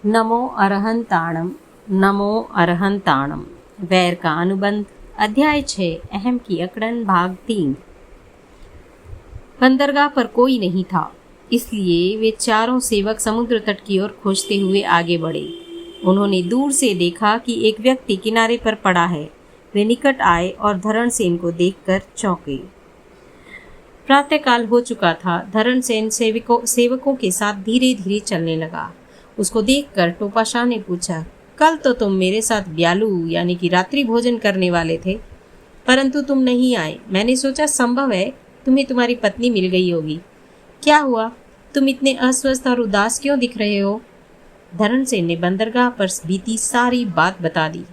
नमो अरहंताणम। नमो अरहंताणम। वैर का अनुबंध। अध्याय 6 अहम की अकड़न भाग 3। बंदरगाह पर कोई नहीं था, इसलिए वे चारों सेवक समुद्र तट की ओर खोजते हुए आगे बढ़े। उन्होंने दूर से देखा कि एक व्यक्ति किनारे पर पड़ा है। वे निकट आए और धरणसेन को देखकर चौंके। प्रातःकाल हो चुका था। धरणसेन सेवकों के साथ धीरे धीरे चलने लगा। उसको देखकर टोपाशाह ने पूछा, कल तो तुम मेरे साथ ब्यालू यानी कि रात्रि भोजन करने वाले थे, परंतु तुम नहीं आए। मैंने सोचा संभव है तुम्हें तुम्हारी पत्नी मिल गई होगी। क्या हुआ? तुम इतने अस्वस्थ और उदास क्यों दिख रहे हो? धरणसेन ने बंदरगाह पर बीती सारी बात बता दी।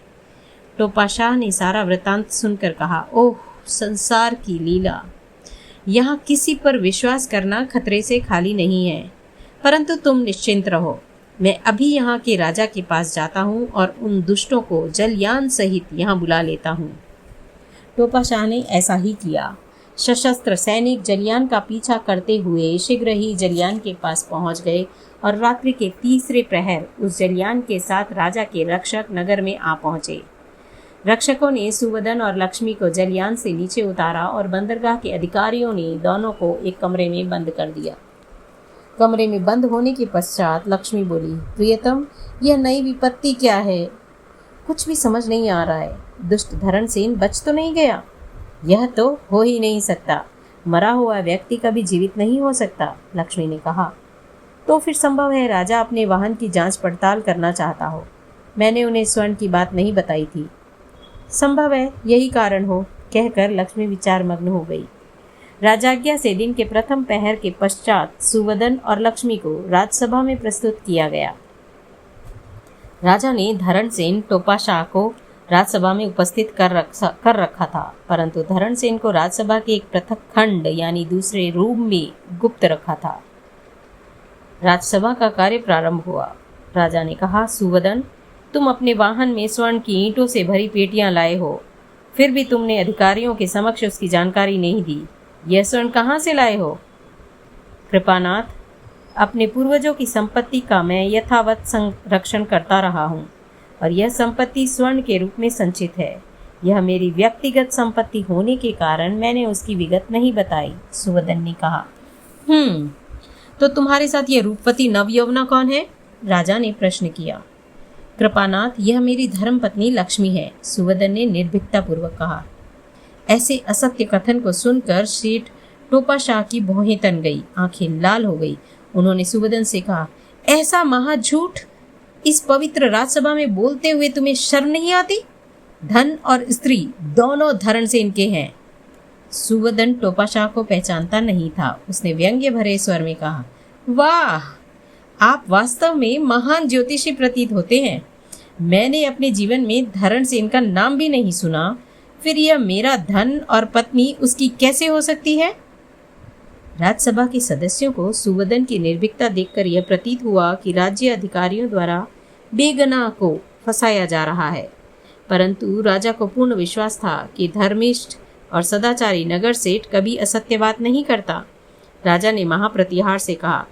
टोपाशाह ने सारा वृतांत सुनकर कहा, ओह संसार की लीला! यहाँ किसी पर विश्वास करना खतरे से खाली नहीं है, परंतु तुम निश्चिंत रहो। मैं अभी यहाँ के राजा के पास जाता हूँ और उन दुष्टों को जलयान सहित यहाँ बुला लेता हूँ। टोपाशाह ने ऐसा ही किया। सशस्त्र सैनिक जलयान का पीछा करते हुए शीघ्र ही जलयान के पास पहुँच गए और रात्रि के तीसरे प्रहर उस जलयान के साथ राजा के रक्षक नगर में आ पहुँचे। रक्षकों ने सुवदन और लक्ष्मी को जलयान से नीचे उतारा और बंदरगाह के अधिकारियों ने दोनों को एक कमरे में बंद कर दिया। कमरे में बंद होने के पश्चात लक्ष्मी बोली, प्रियतम, यह नई विपत्ति क्या है? कुछ भी समझ नहीं आ रहा है। दुष्ट धरणसेन बच तो नहीं गया? यह तो हो ही नहीं सकता। मरा हुआ व्यक्ति कभी जीवित नहीं हो सकता, लक्ष्मी ने कहा। तो फिर संभव है राजा अपने वाहन की जांच पड़ताल करना चाहता हो। मैंने उन्हें स्वर्ण की बात नहीं बताई थी। संभव है यही कारण हो, कहकर लक्ष्मी विचार मग्न हो गई। राजाज्ञा से दिन के प्रथम पहर के पश्चात सुवदन और लक्ष्मी को राजसभा में प्रस्तुत किया गया। राजा ने धरणसेन टोपाशाह को राजसभा में उपस्थित कर रखा था, परंतु धरणसेन को राजसभा के एक पृथक खंड यानी दूसरे रूम में गुप्त रखा था। राजसभा का कार्य प्रारंभ हुआ। राजा ने कहा, सुवदन, तुम अपने वाहन में स्वर्ण की ईंटों से भरी पेटियां लाए हो, फिर भी तुमने अधिकारियों के समक्ष उसकी जानकारी नहीं दी। यह स्वर्ण कहाँ से लाए हो? कृपानाथ, अपने पूर्वजों की संपत्ति का मैं यथावत संरक्षण करता रहा हूँ और यह संपत्ति स्वर्ण के रूप में संचित है। यह मेरी व्यक्तिगत संपत्ति होने के कारण मैंने उसकी विगत नहीं बताई, सुवदन ने कहा। तो तुम्हारे साथ यह रूपवती नवयौवना कौन है? राजा ने प्रश्न किया। कृपानाथ, यह मेरी धर्मपत्नी लक्ष्मी है, सुवदन ने निर्भीकता पूर्वक कहा। ऐसे असत्य कथन को सुनकर सेठ टोपाशाह की भौहें तन गई, आंखें लाल हो गई। उन्होंने सुवदन से कहा, ऐसा महाझूठ इस पवित्र राजसभा में बोलते हुए तुम्हें शर्म नहीं आती? धन और स्त्री दोनों धरणसेन के हैं। सुवदन टोपाशाह को पहचानता नहीं था। उसने व्यंग्य भरे स्वर में कहा, वाह, आप वास्तव में महान ज्योतिषी प्रतीत होते हैं। मैंने अपने जीवन में धरणसेन का नाम भी नहीं सुना, फिर यह मेरा धन और पत्नी उसकी कैसे हो सकती है? राज्यसभा के सदस्यों को सुवदन की निर्भीकता देखकर यह प्रतीत हुआ कि राज्य अधिकारियों द्वारा बेगना को फंसाया जा रहा है, परंतु राजा को पूर्ण विश्वास था कि धर्मिष्ठ और सदाचारी नगर सेठ कभी असत्य बात नहीं करता। राजा ने महाप्रतिहार से कहा,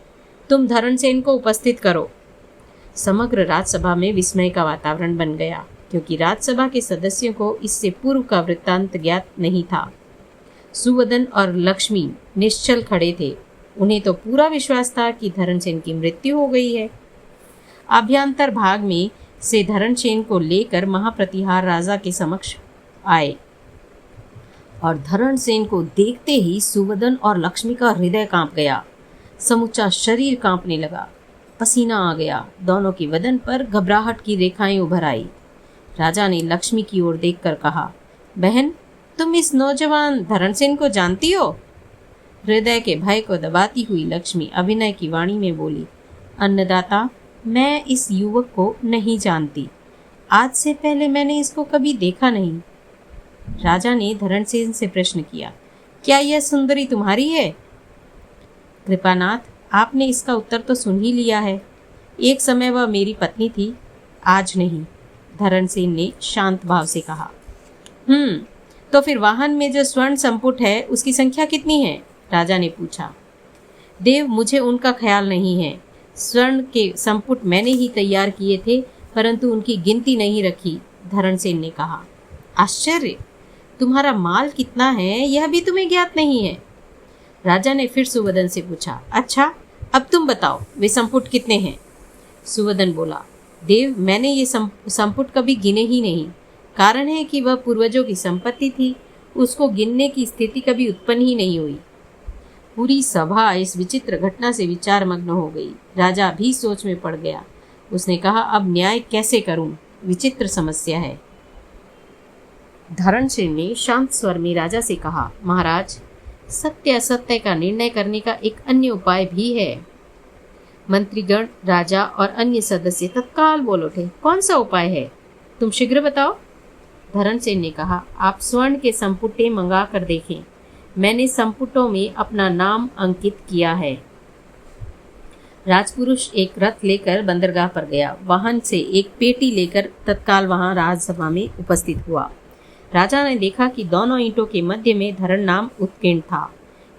तुम धरणसेन को उपस्थित करो। समग्र राज्यसभा में विस्मय का वातावरण बन गया, क्योंकि राज्यसभा के सदस्यों को इससे पूर्व का वृत्तांत ज्ञात नहीं था। सुवदन और लक्ष्मी निश्चल खड़े थे। उन्हें तो पूरा विश्वास था कि धरणसेन की मृत्यु हो गई है। अभ्यंतर भाग में से धरणसेन को लेकर महाप्रतिहार राजा के समक्ष आए और धरणसेन को देखते ही सुवदन और लक्ष्मी का हृदय कांप गया। समूचा शरीर कांपने लगा, पसीना आ गया। दोनों की बदन पर घबराहट की रेखाएं उभर आई। राजा ने लक्ष्मी की ओर देखकर कहा, बहन, तुम इस नौजवान धरणसेन को जानती हो? हृदय के भय को दबाती हुई लक्ष्मी अभिनय की वाणी में बोली, अन्नदाता, मैं इस युवक को नहीं जानती। आज से पहले मैंने इसको कभी देखा नहीं। राजा ने धरणसेन से प्रश्न किया, क्या यह सुंदरी तुम्हारी है? कृपानाथ, आपने इसका उत्तर तो सुन ही लिया है। एक समय वह मेरी पत्नी थी, आज नहीं, धरणसेन ने शांत भाव से कहा। तो फिर वाहन में जो स्वर्ण संपुट है उसकी संख्या कितनी है? राजा ने पूछा। देव, मुझे उनका ख्याल नहीं है। स्वर्ण के संपुट मैंने ही तैयार किए थे, परंतु उनकी गिनती नहीं रखी, धरणसेन ने कहा। आश्चर्य, तुम्हारा माल कितना है यह भी तुम्हें ज्ञात नहीं है? राजा ने फिर सुवदन से पूछा। अच्छा, अब तुम बताओ, वे संपुट कितने हैं? सुवदन बोला, देव, मैंने ये संपुट कभी गिने ही नहीं। कारण है कि वह पूर्वजों की संपत्ति थी, उसको गिनने की स्थिति कभी उत्पन्न ही नहीं हुई। पूरी सभा इस विचित्र घटना से विचार मग्न हो गई। राजा भी सोच में पड़ गया। उसने कहा, अब न्याय कैसे करूं? विचित्र समस्या है। धरणसेन ने शांत स्वर में राजा से कहा, महाराज, सत्य असत्य का निर्णय करने का एक अन्य उपाय भी है। मंत्रीगण, राजा और अन्य सदस्य तत्काल बोल उठे। कौन सा उपाय है? तुम शीघ्र बताओ। धरणसेन ने कहा, आप स्वर्ण के संपुटे मंगा कर देखें। मैंने संपुटों में अपना नाम अंकित किया है। राजपुरुष एक रथ लेकर बंदरगाह पर गया। वाहन से एक पेटी लेकर तत्काल वहां राजसभा में उपस्थित हुआ। राजा ने देखा कि दोनों ईंटों के मध्य में धरण नाम उत्कीर्ण था।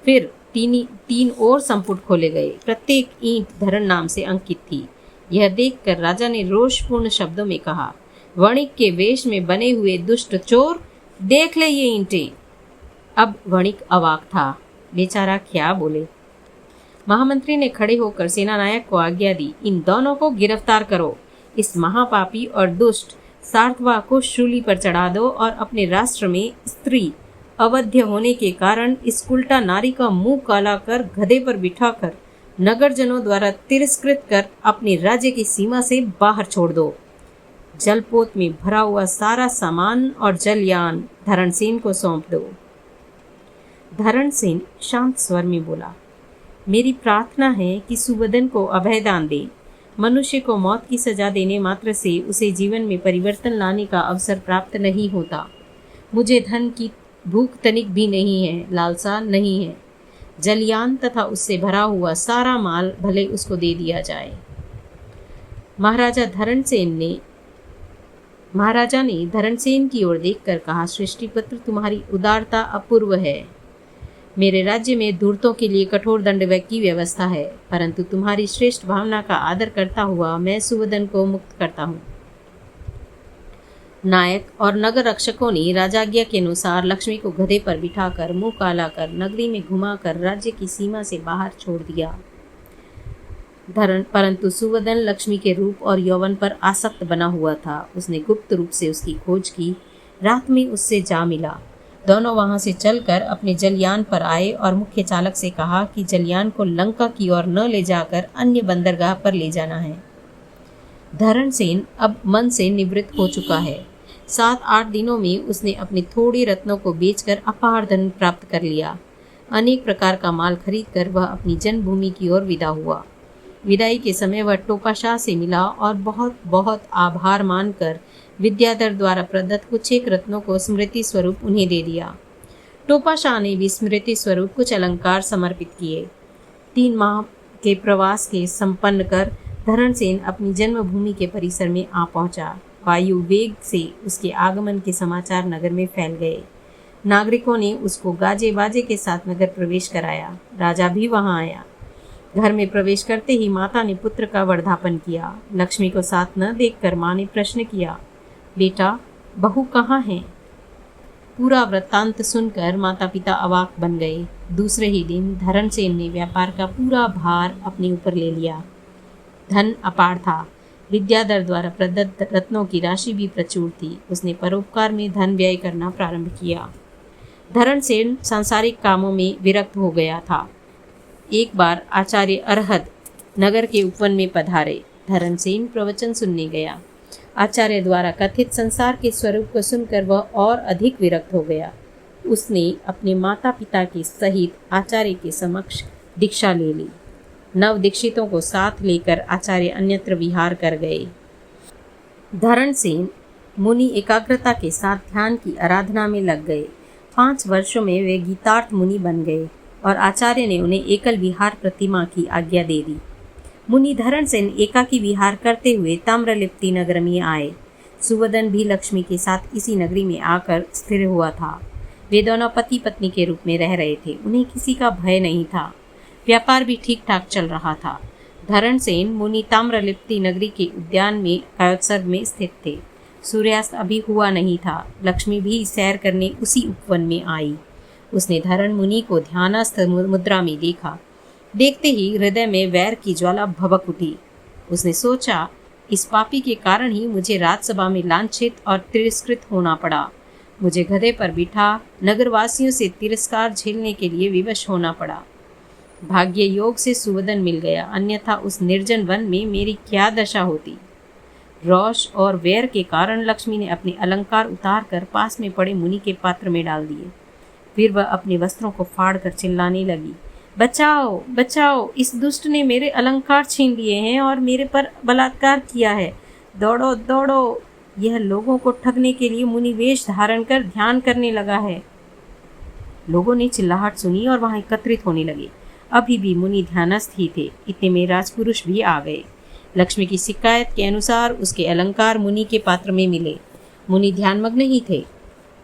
फिर तीन और संपुट खोले गए। प्रत्येक ईंट धरण नाम से अंकित थी। यह देखकर राजा ने रोषपूर्ण शब्दों में कहा, वणिक के वेश में बने हुए दुष्ट चोर, देख ले ये ईंटें। अब वणिक अवाक था। बेचारा क्या बोले। महामंत्री ने खड़े होकर सेनानायक को आज्ञा दी, इन दोनों को गिरफ्तार करो। इस महापापी और दुष्ट सार्थवा को शूली पर चढ़ा दो और अपने राष्ट्र में स्त्री अवध्य होने के कारण इस उल्टा नारी का मुंह काला कर गधे पर बिठाकर नगरजनों द्वारा तिरस्कृत कर अपने राज्य की सीमा से बाहर छोड़ दो। जलपोत में भरा हुआ सारा सामान और जलयान धरणसेन को सौंप दो। धरणसेन शांत स्वर में बोला, मेरी प्रार्थना है कि सुवदन को अभयदान दे। मनुष्य को मौत की सजा देने मात्र से उसे जीवन में परिवर्तन लाने का अवसर प्राप्त नहीं होता। मुझे धन की भूख तनिक भी नहीं है, लालसा नहीं है। जलयान तथा उससे भरा हुआ सारा माल भले उसको दे दिया जाए। महाराजा ने धरणसेन की ओर देखकर कहा, सृष्टिपुत्र, तुम्हारी उदारता अपूर्व है। मेरे राज्य में धूर्तों के लिए कठोर दंड की व्यवस्था है, परंतु तुम्हारी श्रेष्ठ भावना का आदर करता हुआ मैं सुवदन को मुक्त करता हूँ। नायक और नगर रक्षकों ने राजाज्ञा के अनुसार लक्ष्मी को गधे पर बिठाकर मुंह काला कर नगरी में घुमाकर राज्य की सीमा से बाहर छोड़ दिया। परंतु सुवदन लक्ष्मी के रूप और यौवन पर आसक्त बना हुआ था। उसने गुप्त रूप से उसकी खोज की। रात में उससे जा मिला। दोनों वहां से चलकर अपने जलयान पर आए और मुख्य चालक से कहा कि जलयान को लंका की ओर न ले जाकर अन्य बंदरगाह पर ले जाना है। धरणसेन अब मन से निवृत्त हो चुका है। 7-8 दिनों में उसने अपने थोड़े रत्नों को बेचकर अपार धन प्राप्त कर लिया। अनेक प्रकार का माल खरीदकर वह अपनी जन्मभूमि की ओर विदा हुआ। विदाई के समय वह टोपाशाह से मिला और बहुत बहुत आभार मानकर विद्याधर द्वारा प्रदत्त कुछ एक रत्नों को स्मृति स्वरूप उन्हें दे दिया। टोपाशाह ने भी स्मृति स्वरूप कुछ अलंकार समर्पित किए। 3 माह के प्रवास के संपन्न कर धरणसेन अपनी जन्मभूमि के परिसर में आ पहुंचा। वायु वेग से उसके आगमन के समाचार नगर में फैल गए। नागरिकों ने उसको गाजे बाजे के साथ नगर प्रवेश कराया। राजा भी वहां आया। घर में प्रवेश करते ही माता ने पुत्र का वर्धापन किया। लक्ष्मी को साथ न देखकर माँ ने प्रश्न किया, बेटा, बहू कहाँ है? पूरा वृत्तांत सुनकर माता पिता अवाक बन गए। दूसरे ही दिन धरणसेन ने व्यापार का पूरा भार अपने ऊपर ले लिया। धन अपार था। विद्याधर द्वारा प्रदत्त रत्नों की राशि भी प्रचुर थी। उसने परोपकार में धन व्यय करना प्रारंभ किया। धरणसेन सांसारिक कामों में विरक्त हो गया था। एक बार आचार्य अरहद नगर के उपवन में पधारे। धरणसेन प्रवचन सुनने गया। आचार्य द्वारा कथित संसार के स्वरूप को सुनकर वह और अधिक विरक्त हो गया। उसने अपने माता पिता के सहित आचार्य के समक्ष दीक्षा ले ली। नव दीक्षितों को साथ लेकर आचार्य अन्यत्र विहार कर गए। धरणसेन मुनि एकाग्रता के साथ ध्यान की आराधना में लग गए। 5 वर्षों में वे गीतार्थ मुनि बन गए और आचार्य ने उन्हें एकल विहार प्रतिमा की आज्ञा दे दी। मुनि धरणसेन एकाकी विहार करते हुए ताम्रलिप्ति नगर में आए। सुवदन भी लक्ष्मी के साथ इसी नगरी में आकर स्थिर हुआ था। वे दोनों पति पत्नी के रूप में रह रहे थे। उन्हें किसी का भय नहीं था। व्यापार भी ठीक ठाक चल रहा था। धरणसेन मुनि ताम्रलिप्ति नगरी के उद्यान में कायोत्सर्ग में स्थित थे। सूर्यास्त अभी हुआ नहीं था। लक्ष्मी भी सैर करने उसी उपवन में आई। उसने धरण मुनि को ध्यानस्थ मुद्रा में देखा। देखते ही हृदय में वैर की ज्वाला भभक उठी। उसने सोचा, इस पापी के कारण ही मुझे राजसभा में लांछित और तिरस्कृत होना पड़ा। मुझे गधे पर बिठा नगरवासियों से तिरस्कार झेलने के लिए विवश होना पड़ा। भाग्य योग से सुवदन मिल गया, अन्यथा उस निर्जन वन में मेरी क्या दशा होती। रोष और वैर के कारण लक्ष्मी ने अपने अलंकार उतार कर पास में पड़े मुनि के पात्र में डाल दिए। फिर वह अपने वस्त्रों को फाड़ कर चिल्लाने लगी, बचाओ बचाओ, इस दुष्ट ने मेरे अलंकार छीन लिए हैं और मेरे पर बलात्कार किया है। दौड़ो दौड़ो, यह लोगों को ठगने के लिए मुनि वेश धारण कर ध्यान करने लगा है। लोगों ने चिल्लाहट सुनी और वहां एकत्रित होने लगे। अभी भी मुनि ध्यानस्थ ही थे। इतने में राजपुरुष भी आ गए। लक्ष्मी की शिकायत के अनुसार उसके अलंकार मुनि के पात्र में मिले। मुनि ध्यानमग्न ही थे।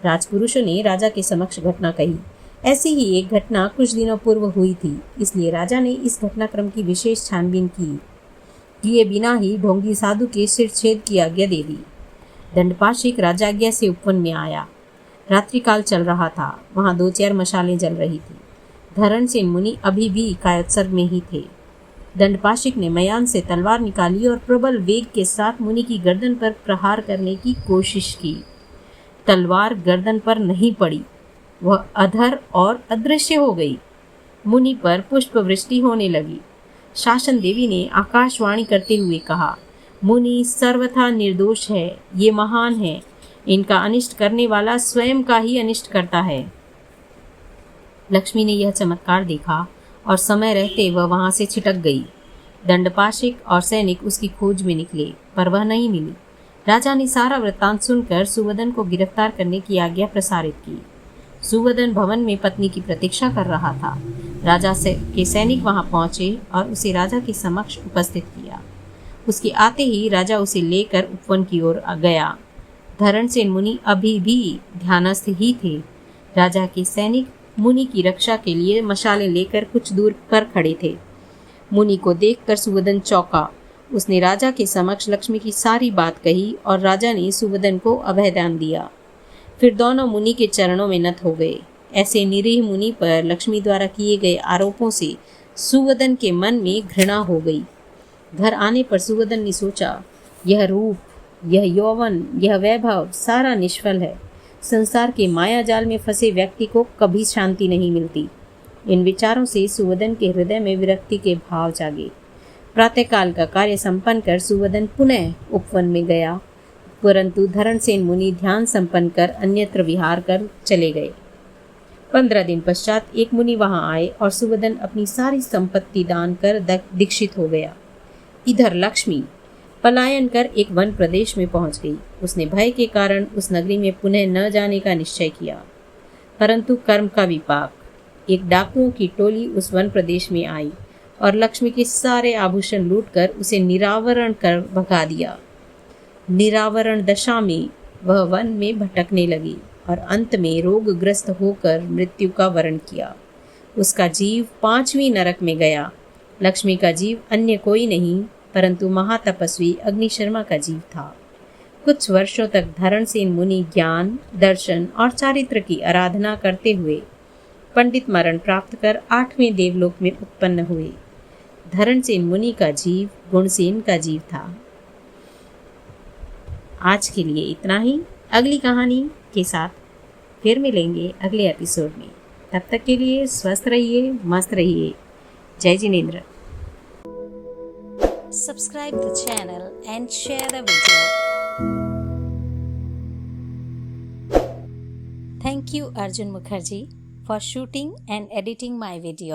राजपुरुषों ने राजा के समक्ष घटना कही। ऐसी ही एक घटना कुछ दिनों पूर्व हुई थी, इसलिए राजा ने इस घटनाक्रम की विशेष छानबीन की। किए बिना ही ढोंगी साधु के सिरछेद की आज्ञा दे दी। दंडपाशिक राजाज्ञा से उपवन में आया। रात्रिकाल चल रहा था। वहां 2-4 मशालें जल रही थी। धरणसेन मुनि अभी भी कायोत्सर्ग में ही थे। दंडपाशिक ने मयान से तलवार निकाली और प्रबल वेग के साथ मुनि की गर्दन पर प्रहार करने की कोशिश की। तलवार गर्दन पर नहीं पड़ी, वह अधर और अदृश्य हो गई। मुनि पर पुष्प वृष्टि होने लगी। शासन देवी ने आकाशवाणी करते हुए कहा, मुनि सर्वथा निर्दोष है, ये महान है। इनका अनिष्ट करने वाला स्वयं का ही अनिष्ट करता है। लक्ष्मी ने यह चमत्कार देखा और समय रहते वह वहां से छिटक गई। दंडपाशिक और सैनिक उसकी खोज में निकले, पर वह नहीं मिली। राजा ने सारा वृत्तांत सुनकर सुवदन को गिरफ्तार करने की आज्ञा प्रसारित की। सुवदन भवन में पत्नी की प्रतीक्षा कर रहा था। राजा के सैनिक वहां पहुंचे और उसे राजा के समक्ष उपस्थित किया। उसके आते ही राजा उसे लेकर उपवन की ओर गया। धरणसेन मुनि अभी भी ध्यानस्थ ही थे। राजा के सैनिक मुनि की रक्षा के लिए मशालें लेकर कुछ दूर पर खड़े थे। मुनि को देखकर सुवदन चौंका। उसने राजा के समक्ष लक्ष्मी की सारी बात कही और राजा ने सुवदन को अभयदान दिया। फिर दोनों मुनि के चरणों में नत हो गए। ऐसे निरीह मुनि पर लक्ष्मी द्वारा किए गए आरोपों से सुवदन के मन में घृणा हो गई। घर आने पर सुवदन ने सोचा, यह रूप, यह यौवन, यह वैभव सारा निष्फल है। संसार के माया जाल में फंसे व्यक्ति को कभी शांति नहीं मिलती। इन विचारों से सुवदन के हृदय में विरक्ति के भाव जागे। प्रातःकाल का कार्य संपन्न कर सुवदन पुनः उपवन में गया, परंतु धरणसेन मुनि ध्यान संपन्न कर अन्यत्र विहार कर चले गए। 15 दिन पश्चात एक मुनि वहां आए और सुवदन अपनी सारी संपत्ति दान कर दीक्षित हो गया। इधर लक्ष्मी पलायन कर एक वन प्रदेश में पहुंच गई। उसने भय के कारण उस नगरी में पुनः न जाने का निश्चय किया, परंतु कर्म का विपाक, एक डाकुओं की टोली उस वन प्रदेश में आई और लक्ष्मी के सारे आभूषण लूटकर उसे निरावरण कर भगा दिया। निरावरण दशा में वह वन में भटकने लगी और अंत में रोगग्रस्त होकर मृत्यु का वरण किया। उसका जीव 5वीं नरक में गया। लक्ष्मी का जीव अन्य कोई नहीं परंतु महातपस्वी अग्निशर्मा का जीव था। कुछ वर्षों तक धरणसेन मुनि ज्ञान, दर्शन और चारित्र की आराधना करते हुए पंडित मरण प्राप्त कर 8वें देवलोक में उत्पन्न हुए। धरणसेन मुनि का जीव गुणसेन का जीव था। आज के लिए इतना ही। अगली कहानी के साथ फिर मिलेंगे अगले एपिसोड में। तब तक के लिए स्वस्थ रहिए, मस्त रहिए। जय Jinendra. Subscribe the channel and share the video. Thank you Arjun Mukherjee for shooting and editing my video.